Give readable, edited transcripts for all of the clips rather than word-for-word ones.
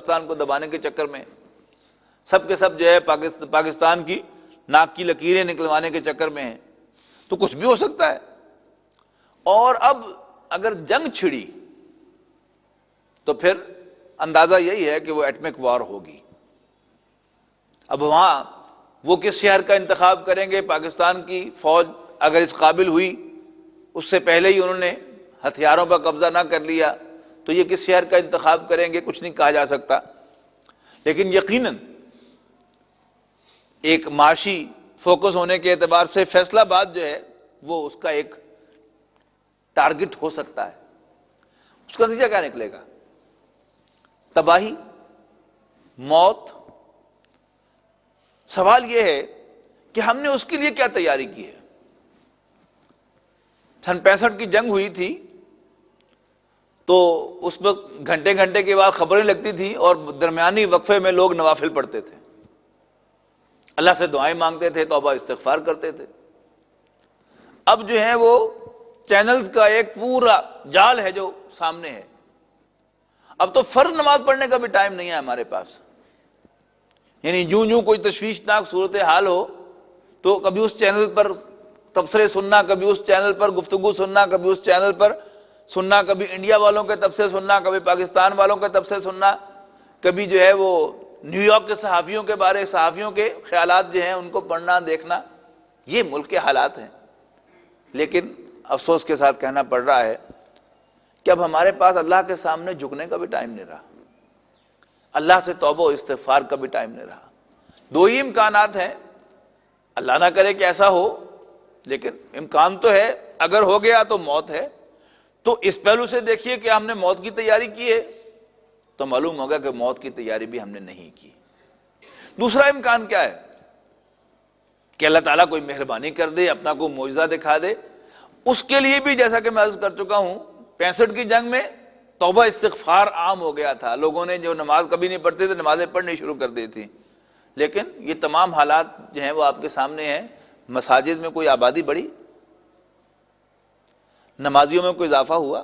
پاکستان کو دبانے کے چکر میں، سب کے سب جو ہے پاکستان کی ناک کی لکیریں نکلوانے کے چکر میں ہیں، تو کچھ بھی ہو سکتا ہے۔ اور اب اگر جنگ چھڑی تو پھر اندازہ یہی ہے کہ وہ ایٹمک وار ہوگی۔ اب وہاں وہ کس شہر کا انتخاب کریں گے؟ پاکستان کی فوج اگر اس قابل ہوئی، اس سے پہلے ہی انہوں نے ہتھیاروں پر قبضہ نہ کر لیا، تو یہ کس شہر کا انتخاب کریں گے کچھ نہیں کہا جا سکتا۔ لیکن یقیناً ایک معاشی فوکس ہونے کے اعتبار سے فیصلہ آباد جو ہے وہ اس کا ایک ٹارگٹ ہو سکتا ہے۔ اس کا نتیجہ کیا نکلے گا؟ تباہی، موت۔ سوال یہ ہے کہ ہم نے اس کے لیے کیا تیاری کی ہے؟ سن 65 کی جنگ ہوئی تھی تو اس وقت گھنٹے گھنٹے کے بعد خبریں لگتی تھیں اور درمیانی وقفے میں لوگ نوافل پڑھتے تھے، اللہ سے دعائیں مانگتے تھے، توبہ استغفار کرتے تھے۔ اب جو ہے وہ چینلز کا ایک پورا جال ہے جو سامنے ہے۔ اب تو فرض نماز پڑھنے کا بھی ٹائم نہیں ہے ہمارے پاس، یعنی جوں کوئی تشویشناک صورتحال ہو تو کبھی اس چینل پر تبصرے سننا، کبھی اس چینل پر گفتگو سننا، کبھی اس چینل پر سننا، کبھی انڈیا والوں کے تبصرے سننا، کبھی پاکستان والوں کے تبصرے سننا، کبھی جو ہے وہ نیو یارک کے صحافیوں کے خیالات جو ہیں ان کو پڑھنا دیکھنا۔ یہ ملک کے حالات ہیں، لیکن افسوس کے ساتھ کہنا پڑ رہا ہے کہ اب ہمارے پاس اللہ کے سامنے جھکنے کا بھی ٹائم نہیں رہا، اللہ سے توبہ و استغفار کا بھی ٹائم نہیں رہا۔ دو ہی امکانات ہیں، اللہ نہ کرے کہ ایسا ہو، لیکن امکان تو ہے، اگر ہو گیا تو موت ہے۔ تو اس پہلو سے دیکھیے کہ ہم نے موت کی تیاری کی ہے تو معلوم ہوگا کہ موت کی تیاری بھی ہم نے نہیں کی۔ دوسرا امکان کیا ہے کہ اللہ تعالیٰ کوئی مہربانی کر دے، اپنا کوئی معجزہ دکھا دے۔ اس کے لیے بھی جیسا کہ میں عرض کر چکا ہوں، 65 کی جنگ میں توبہ استغفار عام ہو گیا تھا، لوگوں نے جو نماز کبھی نہیں پڑھتے تھے نمازیں پڑھنی شروع کر دی تھی۔ لیکن یہ تمام حالات جو ہیں وہ آپ کے سامنے ہیں۔ مساجد میں کوئی آبادی بڑھی، نمازیوں میں کوئی اضافہ ہوا،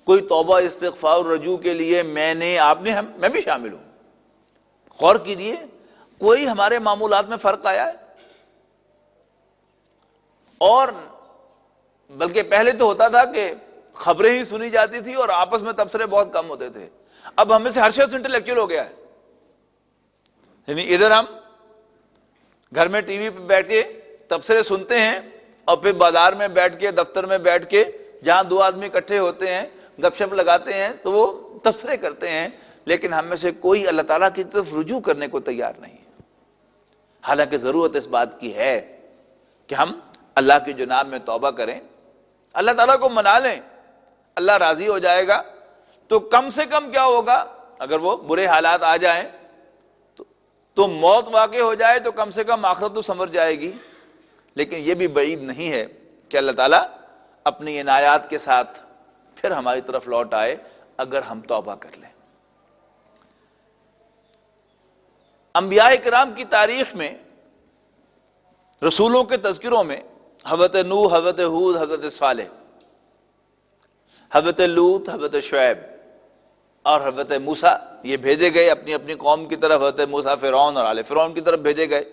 کوئی توبہ استغفار رجوع کے لیے میں بھی شامل ہوں، غور کیجئے، کوئی ہمارے معمولات میں فرق آیا ہے؟ اور بلکہ پہلے تو ہوتا تھا کہ خبریں ہی سنی جاتی تھی اور آپس میں تبصرے بہت کم ہوتے تھے۔ اب ہم میں سے ہر شخص انٹلیکچوئل ہو گیا ہے، یعنی ادھر ہم گھر میں ٹی وی پہ بیٹھ کے تبصرے سنتے ہیں اور پھر بازار میں بیٹھ کے، دفتر میں بیٹھ کے، جہاں دو آدمی اکٹھے ہوتے ہیں گپ شپ لگاتے ہیں تو وہ تبصرے کرتے ہیں، لیکن ہم میں سے کوئی اللہ تعالیٰ کی طرف رجوع کرنے کو تیار نہیں ہے۔ حالانکہ ضرورت اس بات کی ہے کہ ہم اللہ کی جناب میں توبہ کریں، اللہ تعالیٰ کو منا لیں، اللہ راضی ہو جائے گا۔ تو کم سے کم کیا ہوگا، اگر وہ برے حالات آ جائیں تو موت واقع ہو جائے تو کم سے کم آخرت تو سنور جائے گی۔ لیکن یہ بھی بعید نہیں ہے کہ اللہ تعالیٰ اپنی عنایات کے ساتھ پھر ہماری طرف لوٹ آئے اگر ہم توبہ کر لیں۔ انبیاء کرام کی تاریخ میں، رسولوں کے تذکروں میں، حضرت نوح، حضرت ہود، حضرت صالح، حضرت لوط، حضرت شعیب اور حضرت موسیٰ، یہ بھیجے گئے اپنی اپنی قوم کی طرف۔ حضرت موسیٰ فرعون اور آل فرعون کی طرف بھیجے گئے۔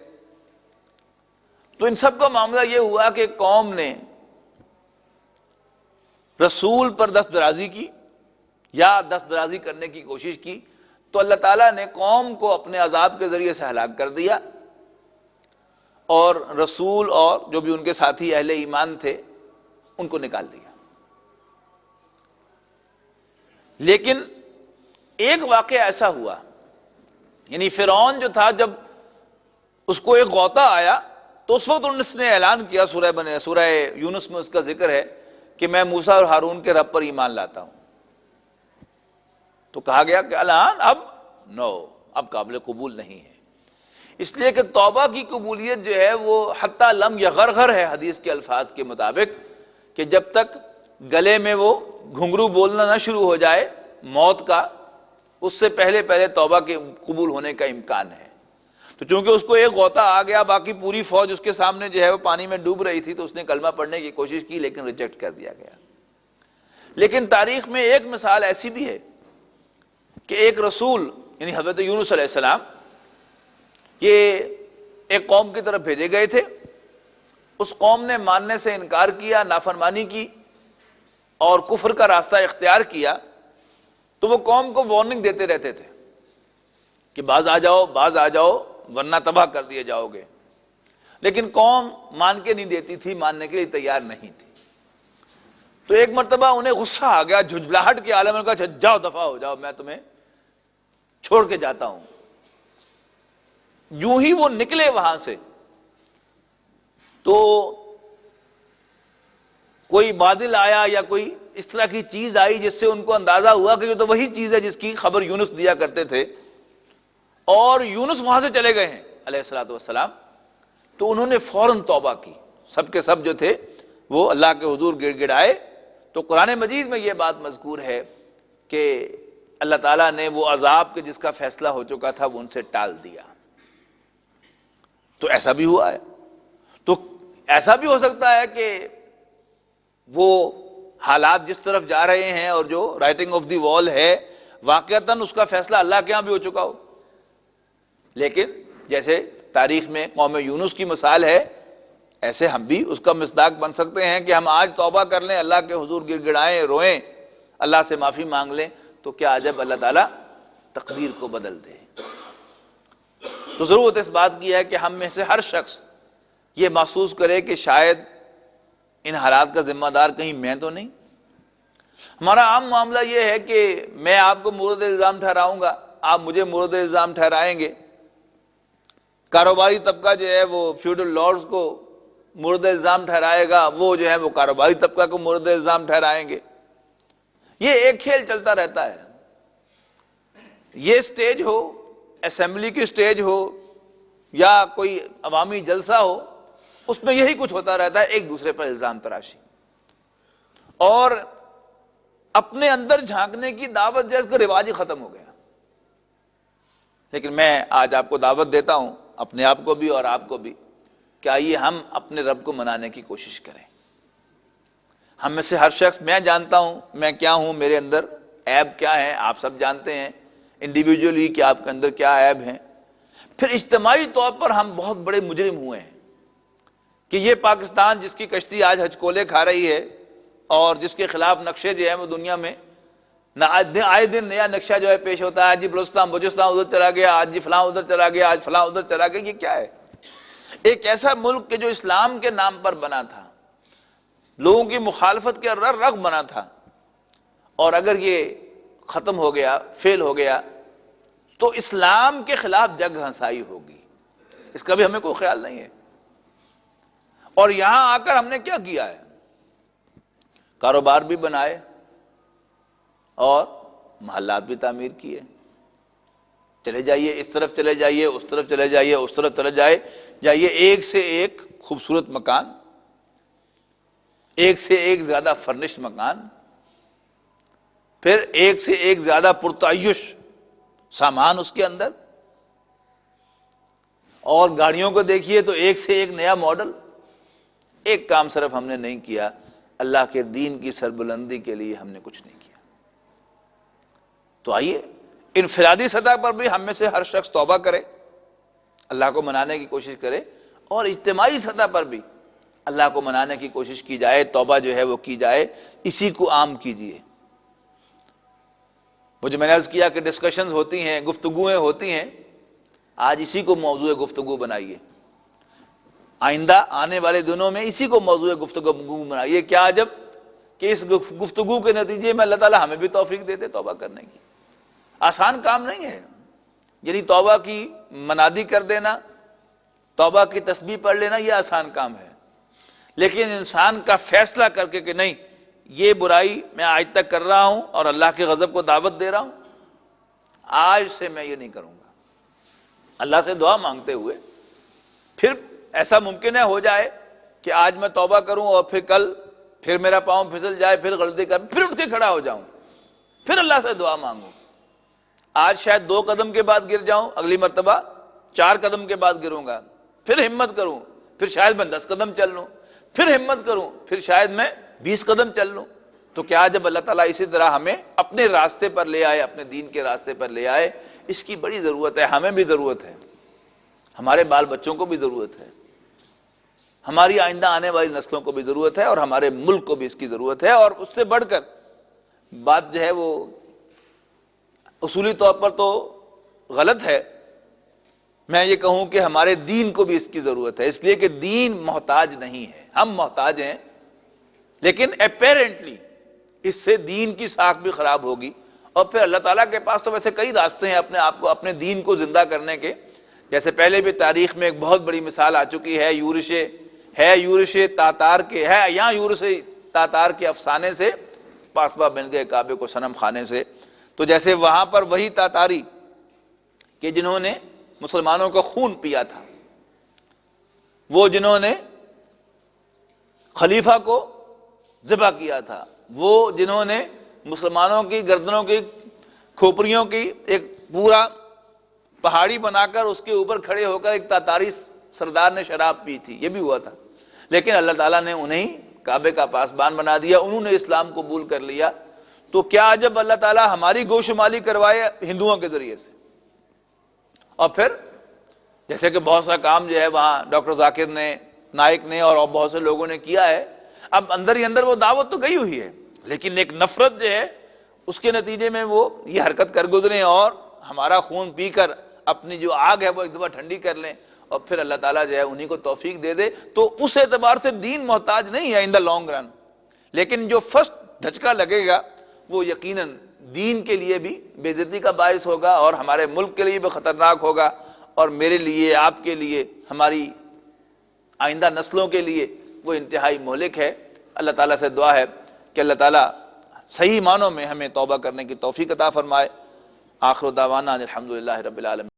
تو ان سب کا معاملہ یہ ہوا کہ قوم نے رسول پر دست درازی کی یا دست درازی کرنے کی کوشش کی، تو اللہ تعالیٰ نے قوم کو اپنے عذاب کے ذریعے سے ہلاک کر دیا اور رسول اور جو بھی ان کے ساتھی اہل ایمان تھے ان کو نکال دیا۔ لیکن ایک واقعہ ایسا ہوا، یعنی فرعون جو تھا، جب اس کو ایک غوطہ آیا تو اس وقت اس نے اعلان کیا، سورہ یونس میں اس کا ذکر ہے کہ میں موسیٰ اور ہارون کے رب پر ایمان لاتا ہوں۔ تو کہا گیا کہ الان اب قابل قبول نہیں ہے، اس لیے کہ توبہ کی قبولیت جو ہے وہ حتی لم یغرغر ہے، حدیث کے الفاظ کے مطابق، کہ جب تک گلے میں وہ گھنگرو بولنا نہ شروع ہو جائے موت کا، اس سے پہلے توبہ کے قبول ہونے کا امکان ہے۔ تو چونکہ اس کو ایک غوطہ آ گیا، باقی پوری فوج اس کے سامنے جو ہے وہ پانی میں ڈوب رہی تھی، تو اس نے کلمہ پڑھنے کی کوشش کی لیکن ریجیکٹ کر دیا گیا۔ لیکن تاریخ میں ایک مثال ایسی بھی ہے کہ ایک رسول یعنی حضرت یونس علیہ السلام یہ ایک قوم کی طرف بھیجے گئے تھے، اس قوم نے ماننے سے انکار کیا، نافرمانی کی اور کفر کا راستہ اختیار کیا، تو وہ قوم کو وارننگ دیتے رہتے تھے کہ باز آ جاؤ ورنہ تباہ کر دیے جاؤ گے، لیکن قوم مان کے نہیں دیتی تھی، ماننے کے لیے تیار نہیں تھی۔ تو ایک مرتبہ انہیں غصہ آ گیا، جھجھلاہٹ کے عالم میں کہا جاؤ دفع ہو جاؤ، میں تمہیں چھوڑ کے جاتا ہوں۔ یوں ہی وہ نکلے وہاں سے تو کوئی بادل آیا یا کوئی اس طرح کی چیز آئی جس سے ان کو اندازہ ہوا کہ یہ تو وہی چیز ہے جس کی خبر یونس دیا کرتے تھے، اور یونس وہاں سے چلے گئے ہیں علیہ الصلوۃ والسلام۔ تو انہوں نے فوراً توبہ کی، سب کے سب جو تھے وہ اللہ کے حضور گڑ گڑائے۔ تو قرآن مجید میں یہ بات مذکور ہے کہ اللہ تعالیٰ نے وہ عذاب کے جس کا فیصلہ ہو چکا تھا وہ ان سے ٹال دیا۔ تو ایسا بھی ہوا ہے، تو ایسا بھی ہو سکتا ہے کہ وہ حالات جس طرف جا رہے ہیں اور جو رائٹنگ آف دی وال ہے واقعتاً اس کا فیصلہ اللہ کے ہاں بھی ہو چکا ہو، لیکن جیسے تاریخ میں قوم یونس کی مثال ہے، ایسے ہم بھی اس کا مصداق بن سکتے ہیں کہ ہم آج توبہ کر لیں، اللہ کے حضور گڑ گڑائیں، روئیں، اللہ سے معافی مانگ لیں، تو کیا عجب اللہ تعالیٰ تقدیر کو بدل دے۔ تو ضرورت اس بات کی ہے کہ ہم میں سے ہر شخص یہ محسوس کرے کہ شاید ان حالات کا ذمہ دار کہیں میں تو نہیں۔ ہمارا عام معاملہ یہ ہے کہ میں آپ کو مورد الزام ٹھہراؤں گا، آپ مجھے مورد الزام ٹھہرائیں گے، کاروباری طبقہ جو ہے وہ فیوڈل لارڈز کو مورد الزام ٹھہرائے گا، وہ جو ہے وہ کاروباری طبقہ کو مورد الزام ٹھہرائیں گے۔ یہ ایک کھیل چلتا رہتا ہے۔ یہ سٹیج ہو، اسمبلی کی سٹیج ہو یا کوئی عوامی جلسہ ہو، اس میں یہی کچھ ہوتا رہتا ہے، ایک دوسرے پر الزام تراشی، اور اپنے اندر جھانکنے کی دعوت جیسے کہ رواج ہی ختم ہو گیا۔ لیکن میں آج آپ کو دعوت دیتا ہوں، اپنے آپ کو بھی اور آپ کو بھی، کہ آئیے ہم اپنے رب کو منانے کی کوشش کریں۔ ہم میں سے ہر شخص، میں جانتا ہوں میں کیا ہوں، میرے اندر عیب کیا ہے، آپ سب جانتے ہیں انڈیویجولی کہ آپ کے اندر کیا عیب ہیں۔ پھر اجتماعی طور پر ہم بہت بڑے مجرم ہوئے ہیں کہ یہ پاکستان جس کی کشتی آج ہچکولے کھا رہی ہے اور جس کے خلاف نقشے جو ہیں وہ دنیا میں آئے دن نیا نقشہ جو ہے پیش ہوتا ہے، آج جی بلوچستان ادھر چلا گیا، آج جی فلاں ادھر چلا گیا، آج فلاں ادھر چلا گیا۔ یہ کیا ہے؟ ایک ایسا ملک کہ جو اسلام کے نام پر بنا تھا، لوگوں کی مخالفت کے رغ بنا تھا، اور اگر یہ ختم ہو گیا، فیل ہو گیا، تو اسلام کے خلاف جنگ ہنسائی ہوگی، اس کا بھی ہمیں کوئی خیال نہیں ہے۔ اور یہاں آ کر ہم نے کیا کیا ہے؟ کاروبار بھی بنائے اور محلات بھی تعمیر کیے، چلے جائیے اس طرف، چلے جائیے اس طرف، چلے جائیے اس طرف، چلے جائیے ایک سے ایک خوبصورت مکان، ایک سے ایک زیادہ فرنش مکان، پھر ایک سے ایک زیادہ پرتعیش سامان اس کے اندر، اور گاڑیوں کو دیکھیے تو ایک سے ایک نیا ماڈل۔ ایک کام صرف ہم نے نہیں کیا، اللہ کے دین کی سربلندی کے لیے ہم نے کچھ نہیں کیا۔ تو آئیے انفرادی سطح پر بھی ہم میں سے ہر شخص توبہ کرے، اللہ کو منانے کی کوشش کرے، اور اجتماعی سطح پر بھی اللہ کو منانے کی کوشش کی جائے، توبہ جو ہے وہ کی جائے، اسی کو عام کیجیے۔ وہ جو میں نے عرض کیا کہ ڈسکشنز ہوتی ہیں، گفتگویں ہوتی ہیں، آج اسی کو موضوع گفتگو بنائیے، آئندہ آنے والے دنوں میں اسی کو موضوع گفتگو بنائیے۔ کیا عجب کہ اس گفتگو کے نتیجے میں اللہ تعالیٰ ہمیں بھی توفیق دیتے توبہ کرنے کی۔ آسان کام نہیں ہے، یعنی توبہ کی منادی کر دینا، توبہ کی تسبیح پڑھ لینا، یہ آسان کام ہے، لیکن انسان کا فیصلہ کر کے کہ نہیں، یہ برائی میں آج تک کر رہا ہوں اور اللہ کے غضب کو دعوت دے رہا ہوں، آج سے میں یہ نہیں کروں گا، اللہ سے دعا مانگتے ہوئے۔ پھر ایسا ممکن ہے ہو جائے کہ آج میں توبہ کروں اور پھر کل پھر میرا پاؤں پھسل جائے، پھر غلطی کر، پھر اٹھ کے کھڑا ہو جاؤں، پھر اللہ سے دعا مانگوں۔ آج شاید 2 قدم کے بعد گر جاؤں، اگلی مرتبہ 4 قدم کے بعد گروں گا، پھر ہمت کروں، پھر شاید میں 10 قدم چل لوں، پھر ہمت کروں، پھر شاید میں 20 قدم چل لوں۔ تو کیا جب اللہ تعالیٰ اسی طرح ہمیں اپنے راستے پر لے آئے، اپنے دین کے راستے پر لے آئے، اس کی بڑی ضرورت ہے، ہمیں بھی ضرورت ہے، ہمارے بال بچوں کو بھی ضرورت ہے، ہماری آئندہ آنے والی نسلوں کو بھی ضرورت ہے، اور ہمارے ملک کو بھی اس کی ضرورت ہے۔ اور اس سے بڑھ کر بات جو ہے وہ اصولی طور پر تو غلط ہے، میں یہ کہوں کہ ہمارے دین کو بھی اس کی ضرورت ہے، اس لیے کہ دین محتاج نہیں ہے، ہم محتاج ہیں، لیکن اپیرنٹلی اس سے دین کی ساکھ بھی خراب ہوگی۔ اور پھر اللہ تعالیٰ کے پاس تو ویسے کئی راستے ہیں اپنے آپ کو، اپنے دین کو زندہ کرنے کے، جیسے پہلے بھی تاریخ میں ایک بہت بڑی مثال آ چکی ہے، یورش تاتار کے ہے، یہاں یورش تاتار کے افسانے سے پاسبا بن گئے کعبے کو صنم خانے سے۔ تو جیسے وہاں پر وہی تاتاری کہ جنہوں نے مسلمانوں کا خون پیا تھا، وہ جنہوں نے خلیفہ کو ذبح کیا تھا، وہ جنہوں نے مسلمانوں کی گردنوں کی کھوپڑیوں کی ایک پورا پہاڑی بنا کر اس کے اوپر کھڑے ہو کر ایک تاتاری سردار نے شراب پی تھی، یہ بھی ہوا تھا، لیکن اللہ تعالیٰ نے انہیں کعبے کا پاسبان بنا دیا، انہوں نے اسلام قبول کر لیا۔ تو کیا جب اللہ تعالیٰ ہماری گوشمالی کروائے ہندوؤں کے ذریعے سے، اور پھر جیسے کہ بہت سا کام جو ہے وہاں ڈاکٹر ذاکر نے، نائک نے اور بہت سے لوگوں نے کیا ہے، اب اندر ہی اندر وہ دعوت تو گئی ہوئی ہے، لیکن ایک نفرت جو ہے اس کے نتیجے میں وہ یہ حرکت کر گزریں اور ہمارا خون پی کر اپنی جو آگ ہے وہ ایک دفعہ ٹھنڈی کر لیں، اور پھر اللہ تعالیٰ جو ہے انہی کو توفیق دے دے۔ تو اس اعتبار سے دین محتاج نہیں ہے ان دا لانگ رن، لیکن جو فرسٹ دھچکا لگے گا وہ یقیناً دین کے لیے بھی بے عزتی کا باعث ہوگا، اور ہمارے ملک کے لیے بھی خطرناک ہوگا، اور میرے لیے، آپ کے لیے، ہماری آئندہ نسلوں کے لیے وہ انتہائی مہلک ہے۔ اللہ تعالیٰ سے دعا ہے کہ اللہ تعالیٰ صحیح معنوں میں ہمیں توبہ کرنے کی توفیق عطا فرمائے۔ آخر دعوانا الحمدللہ رب العالمین۔